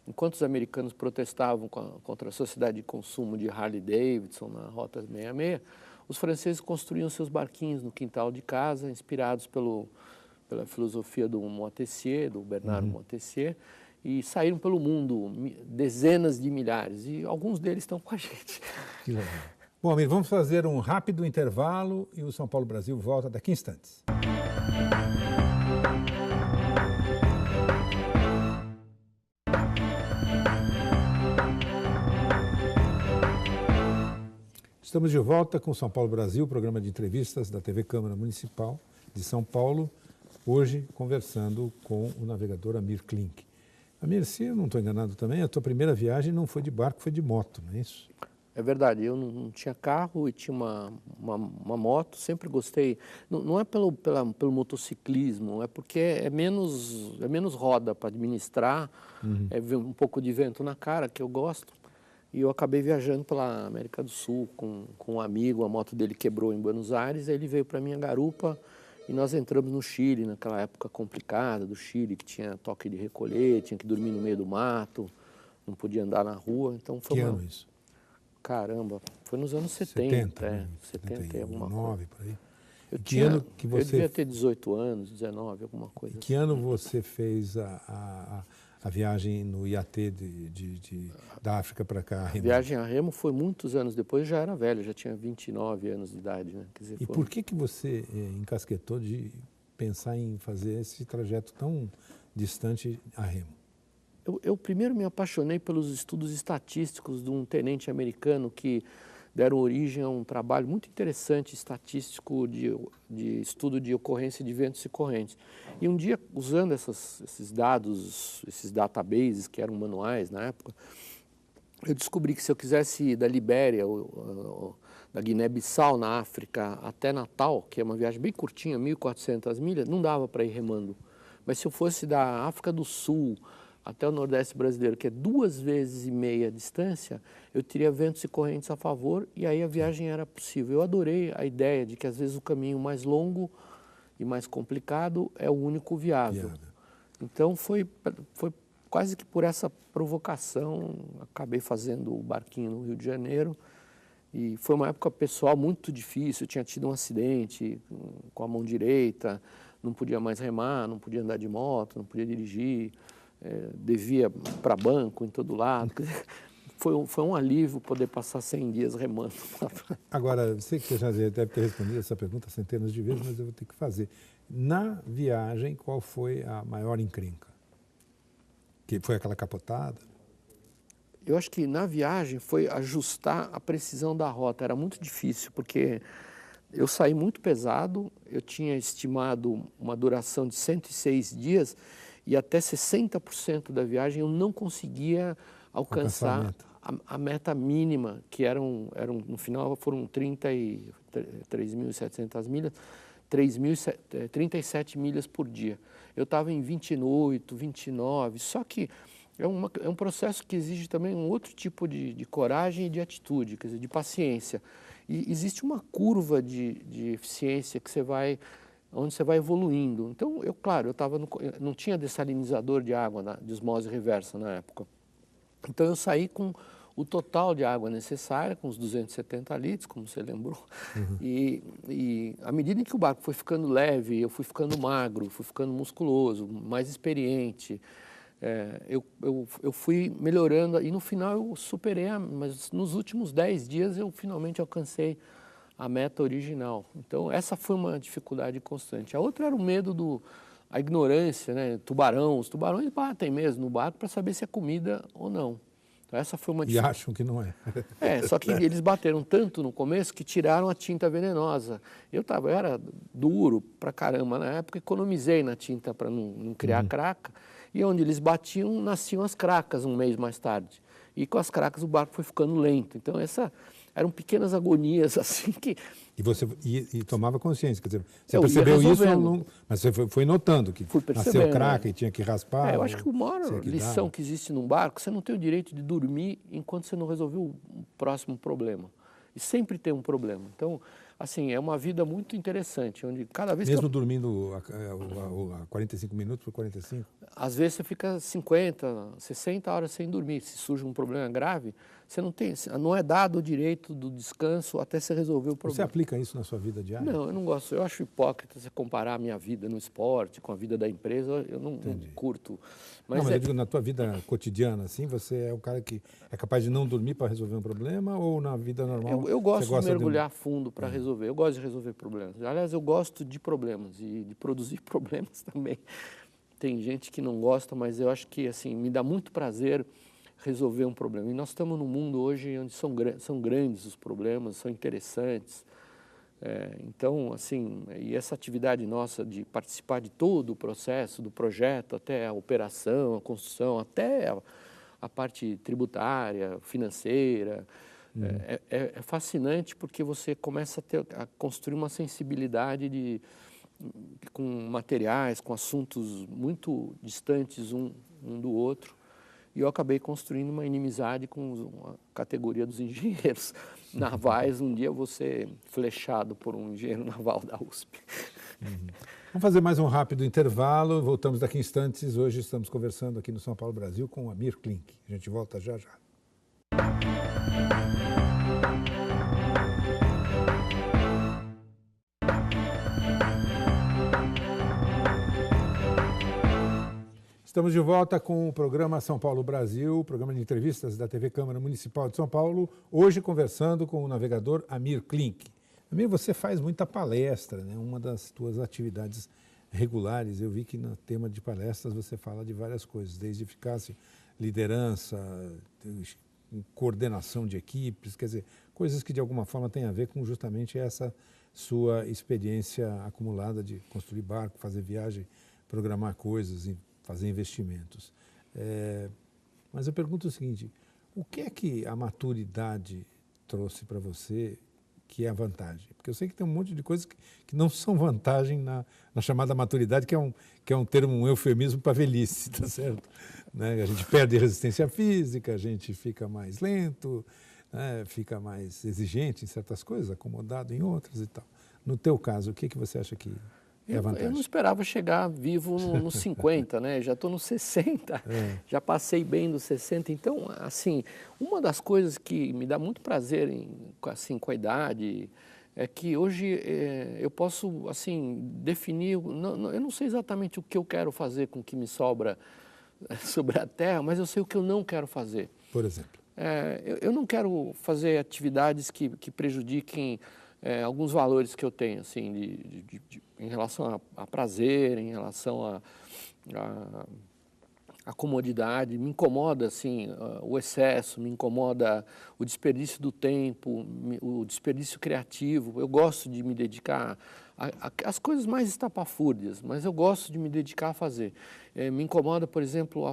enquanto os americanos protestavam contra a sociedade de consumo de Harley Davidson na Rota 66, os franceses construíam seus barquinhos no quintal de casa, inspirados pela filosofia do Montessier, do Bernard Montessier, e saíram pelo mundo, dezenas de milhares, e alguns deles estão com a gente. Que legal. Bom, amigo, vamos fazer um rápido intervalo e o São Paulo Brasil volta daqui a instantes. Estamos de volta com São Paulo Brasil, programa de entrevistas da TV Câmara Municipal de São Paulo, hoje conversando com o navegador Amir Klink. Amir, se eu não estou enganado também, a tua primeira viagem não foi de barco, foi de moto, não é isso? É verdade, eu não tinha carro e tinha uma moto, sempre gostei. Não é pelo motociclismo, é porque é menos roda para administrar, é ver um pouco de vento na cara, que eu gosto. E eu acabei viajando pela América do Sul com um amigo, a moto dele quebrou em Buenos Aires, aí ele veio para a minha garupa e nós entramos no Chile, naquela época complicada do Chile, que tinha toque de recolher, tinha que dormir no meio do mato, não podia andar na rua. Então foi que ano isso? Caramba, foi nos anos 70, 70 e alguma 9, coisa. por aí. Eu devia ter 18 anos, 19, alguma coisa assim. Que ano você fez a viagem no IAT da África para cá? A viagem a remo foi muitos anos depois, já era velho, já tinha 29 anos de idade. Né? Quer dizer, e por que você encasquetou de pensar em fazer esse trajeto tão distante a remo? Eu primeiro me apaixonei pelos estudos estatísticos de um tenente americano que deram origem a um trabalho muito interessante estatístico de estudo de ocorrência de ventos e correntes. E um dia, usando esses dados, esses databases que eram manuais na época, eu descobri que se eu quisesse ir da Libéria, da Guiné-Bissau na África até Natal, que é uma viagem bem curtinha, 1.400 milhas, não dava para ir remando. Mas se eu fosse da África do Sul até o Nordeste brasileiro, que é 2,5 vezes a distância, eu teria ventos e correntes a favor e aí a viagem era possível. Eu adorei a ideia de que às vezes o caminho mais longo e mais complicado é o único viável. Então foi quase que por essa provocação, acabei fazendo o barquinho no Rio de Janeiro e foi uma época pessoal muito difícil, eu tinha tido um acidente com a mão direita, não podia mais remar, não podia andar de moto, não podia dirigir. Devia para banco em todo lado. Foi um alívio poder passar 100 dias remando. Agora, eu sei que você já deve ter respondido essa pergunta centenas de vezes, mas eu vou ter que fazer. Na viagem, qual foi a maior encrenca? Que foi aquela capotada? Eu acho que na viagem foi ajustar a precisão da rota. Era muito difícil, porque eu saí muito pesado, eu tinha estimado uma duração de 106 dias, e até 60% da viagem eu não conseguia alcançar a meta mínima, que no final foram 3.700 milhas, 37 milhas por dia. Eu estava em 28, 29, só que é um processo que exige também um outro tipo de coragem e de atitude, quer dizer, de paciência. E existe uma curva de eficiência onde você vai evoluindo. Então, eu não tinha dessalinizador de água de osmose reversa na época. Então, eu saí com o total de água necessária, com os 270 litros, como você lembrou. E à medida em que o barco foi ficando leve, eu fui ficando magro, fui ficando musculoso, mais experiente, eu fui melhorando. E no final eu superei, mas nos últimos 10 dias eu finalmente alcancei a meta original. Então essa foi uma dificuldade constante. A outra era o medo a ignorância, né? Tubarão, os tubarões batem mesmo no barco para saber se é comida ou não. Então, essa foi uma E acham que não é. só que eles bateram tanto no começo que tiraram a tinta venenosa. Eu era duro pra caramba na época, economizei na tinta para não criar craca. E onde eles batiam, nasciam as cracas um mês mais tarde. E com as cracas o barco foi ficando lento. Então, eram pequenas agonias assim que... E você tomava consciência, quer dizer, você percebeu isso ao longo, mas você foi notando que nasceu craca e tinha que raspar? Eu acho que a maior lição que existe num barco, você não tem o direito de dormir enquanto você não resolveu o próximo problema. E sempre tem um problema. Então, assim, é uma vida muito interessante, onde cada vez Mesmo dormindo a 45 minutos por 45? Às vezes você fica 50, 60 horas sem dormir. Se surge um problema grave, você não é dado o direito do descanso até você resolver o problema. Você aplica isso na sua vida diária? Não, eu não gosto. Eu acho hipócrita você comparar a minha vida no esporte com a vida da empresa. Eu não curto. Mas eu digo, na tua vida cotidiana, assim, você é o cara que é capaz de não dormir para resolver um problema ou na vida normal? Eu gosto de mergulhar a fundo para resolver. Eu gosto de resolver problemas. Aliás, eu gosto de problemas e de produzir problemas também. Tem gente que não gosta, mas eu acho que assim me dá muito prazer resolver um problema. E nós estamos num mundo hoje onde são grandes os problemas, são interessantes. Então, assim, e essa atividade nossa de participar de todo o processo, do projeto, até a operação, a construção, até a parte tributária, financeira, é fascinante porque você começa a construir uma sensibilidade com materiais, com assuntos muito distantes um do outro. E eu acabei construindo uma inimizade com a categoria dos engenheiros navais. Um dia eu vou ser flechado por um engenheiro naval da USP. Vamos fazer mais um rápido intervalo. Voltamos daqui a instantes. Hoje estamos conversando aqui no São Paulo, Brasil, com o Amir Klink. A gente volta já já. Estamos de volta com o programa São Paulo Brasil, programa de entrevistas da TV Câmara Municipal de São Paulo, hoje conversando com o navegador Amir Klink. Amir, você faz muita palestra, né? Uma das tuas atividades regulares. Eu vi que no tema de palestras você fala de várias coisas, desde eficácia, liderança, coordenação de equipes, quer dizer, coisas que de alguma forma têm a ver com justamente essa sua experiência acumulada de construir barco, fazer viagem, programar coisas e fazer investimentos. Mas eu pergunto o seguinte, o que é que a maturidade trouxe para você que é a vantagem? Porque eu sei que tem um monte de coisas que não são vantagem na chamada maturidade, que é um termo, um eufemismo para velhice, tá certo? Né? A gente perde resistência física, a gente fica mais lento, né? Fica mais exigente em certas coisas, acomodado em outras e tal. No teu caso, o que você acha que é a vantagem? Eu não esperava chegar vivo nos 50, né? Já estou nos 60, já passei bem dos 60. Então, assim, uma das coisas que me dá muito prazer com a idade é que hoje eu posso, assim, definir... eu não sei exatamente o que eu quero fazer com o que me sobra sobre a Terra, mas eu sei o que eu não quero fazer. Por exemplo? Eu não quero fazer atividades que prejudiquem alguns valores que eu tenho, assim, em relação a prazer, em relação a comodidade. Me incomoda, assim, o excesso, me incomoda o desperdício do tempo, o desperdício criativo. Eu gosto de me dedicar às coisas mais estapafúrdias, mas eu gosto de me dedicar a fazer. Me incomoda, por exemplo,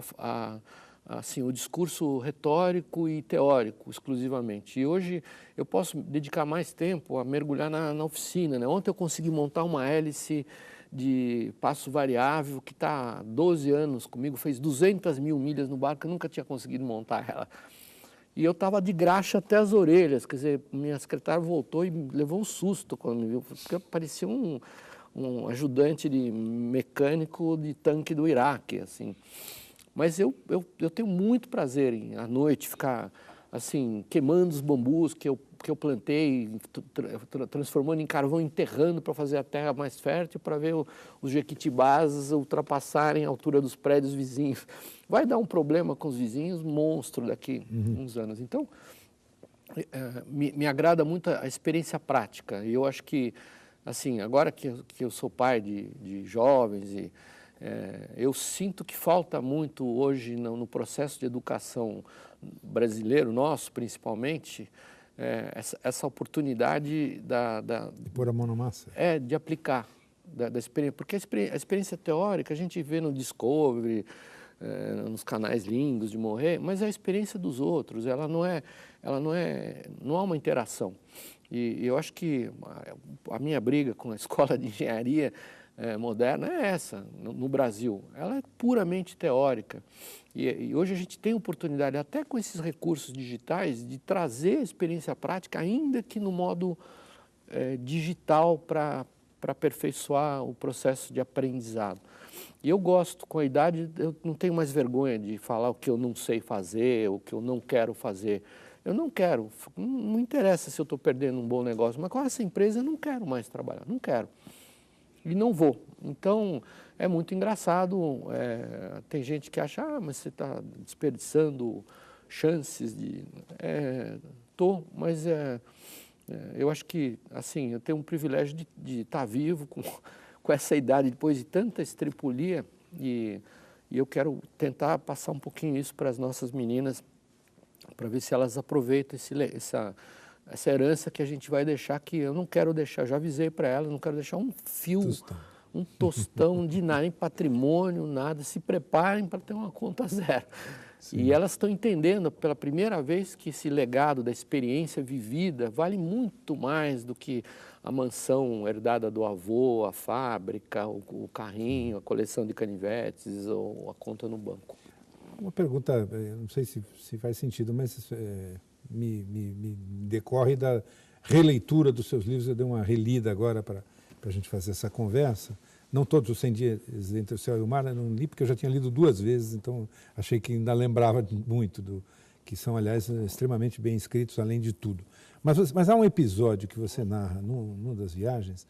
assim, o discurso retórico e teórico exclusivamente. E hoje eu posso dedicar mais tempo a mergulhar na oficina, né? Ontem eu consegui montar uma hélice de passo variável que está há 12 anos comigo, fez 200 mil milhas no barco, eu nunca tinha conseguido montar ela. E eu estava de graxa até as orelhas, quer dizer, minha secretária voltou e levou um susto quando me viu, porque parecia um ajudante de mecânico de tanque do Iraque, assim. Mas eu tenho muito prazer em, à noite, ficar assim, queimando os bambus que eu plantei, transformando em carvão, enterrando para fazer a terra mais fértil, para ver os jequitibás ultrapassarem a altura dos prédios vizinhos. Vai dar um problema com os vizinhos monstro daqui uns anos. Então, me agrada muito a experiência prática. E eu acho que, assim, agora que eu sou pai de jovens, eu sinto que falta muito hoje no processo de educação brasileiro, nosso principalmente, essa oportunidade de pôr a mão na massa. De aplicar, da experiência. Porque a experiência teórica a gente vê no Discovery, nos canais lindos de morrer, mas é a experiência dos outros, não há uma interação. E eu acho que a minha briga com a escola de engenharia moderna é essa, no Brasil. Ela é puramente teórica. E hoje a gente tem oportunidade, até com esses recursos digitais, de trazer a experiência prática, ainda que no modo digital, para aperfeiçoar o processo de aprendizado. E eu gosto, com a idade, eu não tenho mais vergonha de falar o que eu não sei fazer, o que eu não quero fazer. Eu não quero, não interessa se eu estou perdendo um bom negócio, mas com essa empresa eu não quero mais trabalhar, não quero. E não vou. Então, é muito engraçado, tem gente que acha, mas você está desperdiçando chances de... mas eu acho que, assim, eu tenho um privilégio de estar vivo com essa idade, depois de tanta estripulia, e eu quero tentar passar um pouquinho isso para as nossas meninas, para ver se elas aproveitam essa herança que a gente vai deixar, que eu não quero deixar, já avisei para elas, não quero deixar um fio, um tostão de nada, nem patrimônio, nada, se preparem para ter uma conta zero. Sim. E elas estão entendendo pela primeira vez que esse legado da experiência vivida vale muito mais do que a mansão herdada do avô, a fábrica, o carrinho, a coleção de canivetes ou a conta no banco. Uma pergunta, não sei se faz sentido, mas me decorre da releitura dos seus livros. Eu dei uma relida agora para a gente fazer essa conversa. Não todos os 100 dias entre o céu e o mar, eu não li porque eu já tinha lido 2 vezes, então achei que ainda lembrava muito, que são, aliás, extremamente bem escritos, além de tudo. Mas há um episódio que você narra numa das viagens,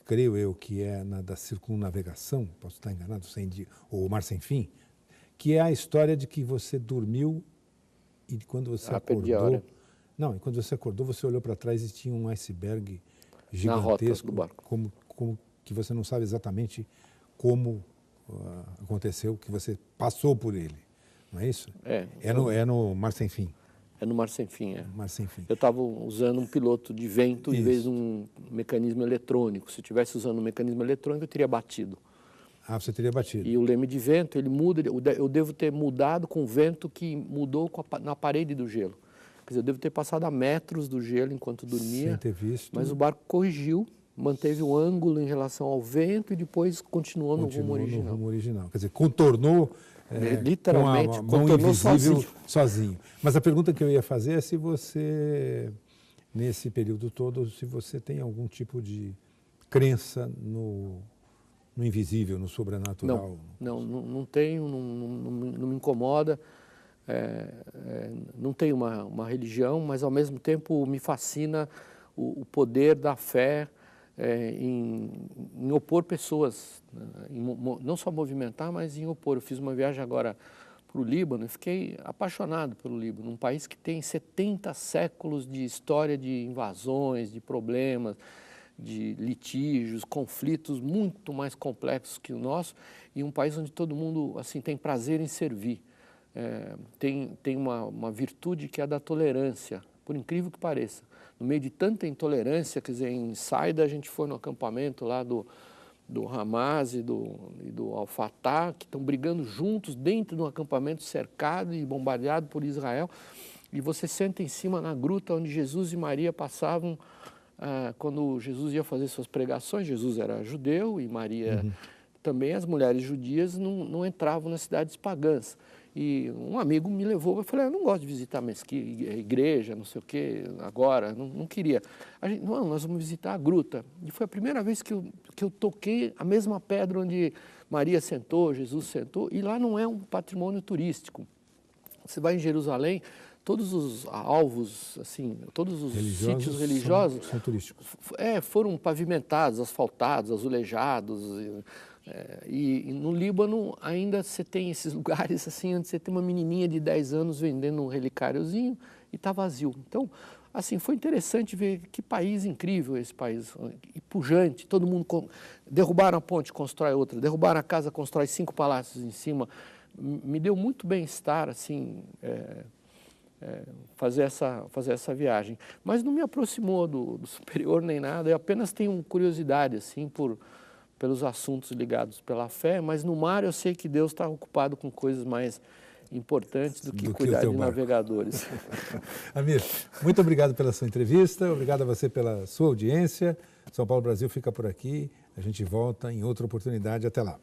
creio eu que é da circunnavegação, posso estar enganado, ou o Mar Sem Fim, que é a história de que você dormiu e quando você acordou... Não, e quando você acordou, você olhou para trás e tinha um iceberg gigantesco, na rota do barco. Como que você não sabe exatamente como aconteceu, que você passou por ele, não é isso? É no Mar Sem Fim. É no Mar Sem Fim, Mar Sem Fim. Eu estava usando um piloto de vento em vez de um mecanismo eletrônico. Se eu estivesse usando um mecanismo eletrônico, eu teria batido. Ah, você teria batido. E o leme de vento, ele muda, eu devo ter mudado com o vento que mudou na parede do gelo. Quer dizer, eu devo ter passado a metros do gelo enquanto dormia. Sem ter visto. Mas o barco corrigiu, manteve o ângulo em relação ao vento e depois continuou no rumo original. Quer dizer, contornou literalmente, com a mão invisível sozinho. Mas a pergunta que eu ia fazer é se você, nesse período todo, se você tem algum tipo crença no invisível, no sobrenatural. Não tenho, não me incomoda. Não tenho uma religião, mas ao mesmo tempo me fascina o poder da fé em opor pessoas, não só movimentar, mas em opor. Eu fiz uma viagem agora para o Líbano e fiquei apaixonado pelo Líbano, um país que tem 70 séculos de história de invasões, de problemas, de litígios, conflitos muito mais complexos que o nosso, e um país onde todo mundo assim tem prazer em servir. Tem uma virtude que é a da tolerância, por incrível que pareça. No meio de tanta intolerância, quer dizer, em Saida a gente foi no acampamento lá do Hamas e do Al-Fatah, que estão brigando juntos dentro de um acampamento cercado e bombardeado por Israel, e você senta em cima na gruta onde Jesus e Maria passavam quando Jesus ia fazer suas pregações. Jesus era judeu e Maria também. As mulheres judias não entravam nas cidades pagãs. E um amigo me levou, eu falei, eu não gosto de visitar igreja, não sei o quê, agora, não queria. Nós vamos visitar a gruta. E foi a primeira vez que eu toquei a mesma pedra onde Maria sentou, Jesus sentou, e lá não é um patrimônio turístico. Você vai em Jerusalém, todos os alvos, assim, todos os sítios religiosos são turísticos. Foram pavimentados, asfaltados, azulejados. E no Líbano ainda você tem esses lugares assim, onde você tem uma menininha de 10 anos vendendo um relicáriozinho e está vazio. Então, assim, foi interessante ver que país incrível esse país, e pujante, todo mundo derrubaram a ponte, constrói outra, derrubaram a casa, constrói 5 palácios em cima. Me deu muito bem-estar, assim, fazer essa viagem. Mas não me aproximou do superior nem nada, eu apenas tenho curiosidade, assim, pelos assuntos ligados pela fé, mas no mar eu sei que Deus está ocupado com coisas mais importantes do que cuidar de navegadores. Amir, muito obrigado pela sua entrevista, obrigado a você pela sua audiência. São Paulo Brasil fica por aqui, a gente volta em outra oportunidade. Até lá.